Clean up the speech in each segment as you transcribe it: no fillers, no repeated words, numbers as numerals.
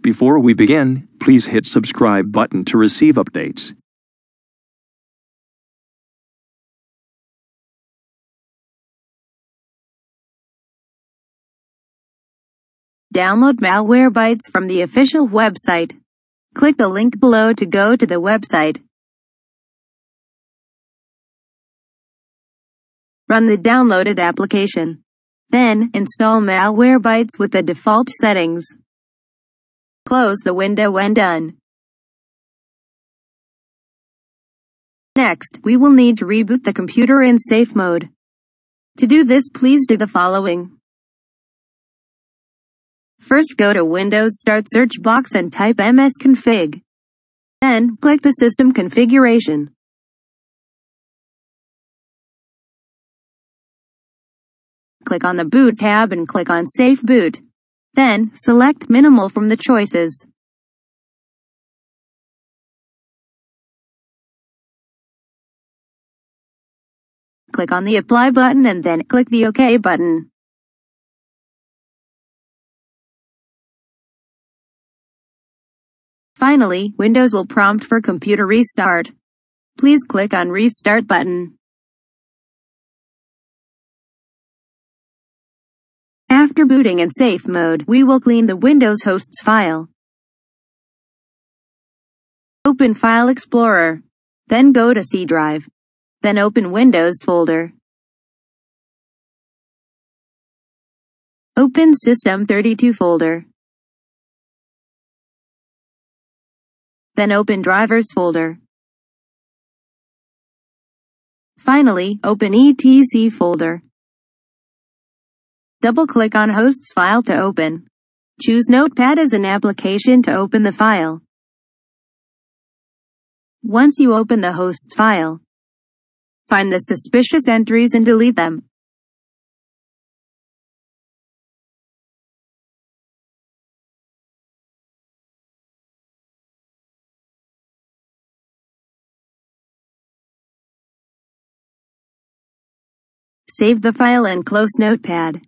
Before we begin, please hit subscribe button to receive updates. Download MalwareBytes from the official website. Click the link below to go to the website. Run the downloaded application. Then, install MalwareBytes with the default settings. Close the window when done. Next, we will need to reboot the computer in safe mode. To do this, please do the following. First, go to Windows Start search box and type msconfig. Then, click the System Configuration. Click on the Boot tab and click on Safe Boot. Then, select Minimal from the choices. Click on the Apply button and then click the OK button. Finally, Windows will prompt for computer restart. Please click on Restart button. After booting in safe mode, we will clean the Windows hosts file. Open File Explorer. Then go to C drive. Then open Windows folder. Open System32 folder. Then open Drivers folder. Finally, open etc folder. Double-click on Hosts file to open. Choose Notepad as an application to open the file. Once you open the hosts file, find the suspicious entries and delete them. Save the file and close Notepad.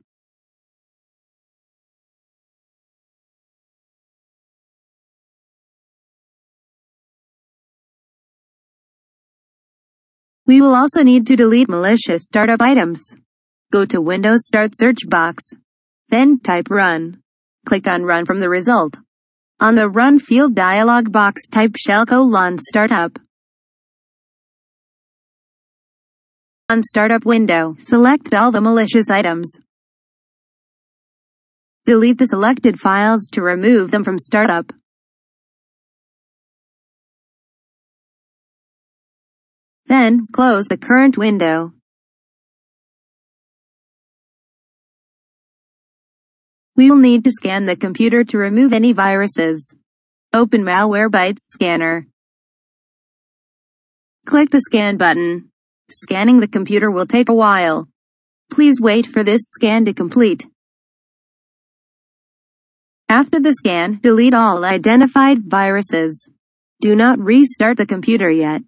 We will also need to delete malicious startup items. Go to Windows Start search box. Then type Run. Click on Run from the result. On the Run field dialog box, type /startup. On Startup window, select all the malicious items. Delete the selected files to remove them from Startup. Then, close the current window. We will need to scan the computer to remove any viruses. Open MalwareBytes scanner. Click the Scan button. Scanning the computer will take a while. Please wait for this scan to complete. After the scan, delete all identified viruses. Do not restart the computer yet.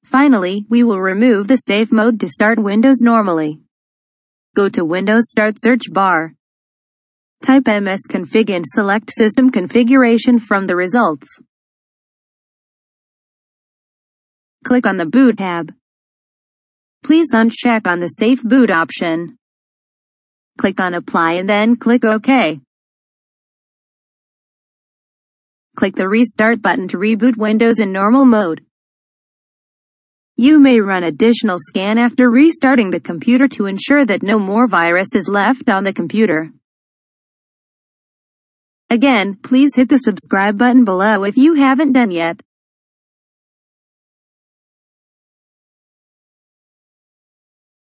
Finally, we will remove the safe mode to start Windows normally. Go to Windows Start search bar. Type msconfig and select System Configuration from the results. Click on the Boot tab. Please uncheck on the Safe Boot option. Click on Apply and then click OK. Click the Restart button to reboot Windows in normal mode. You may run additional scan after restarting the computer to ensure that no more virus is left on the computer. Again, please hit the subscribe button below if you haven't done yet.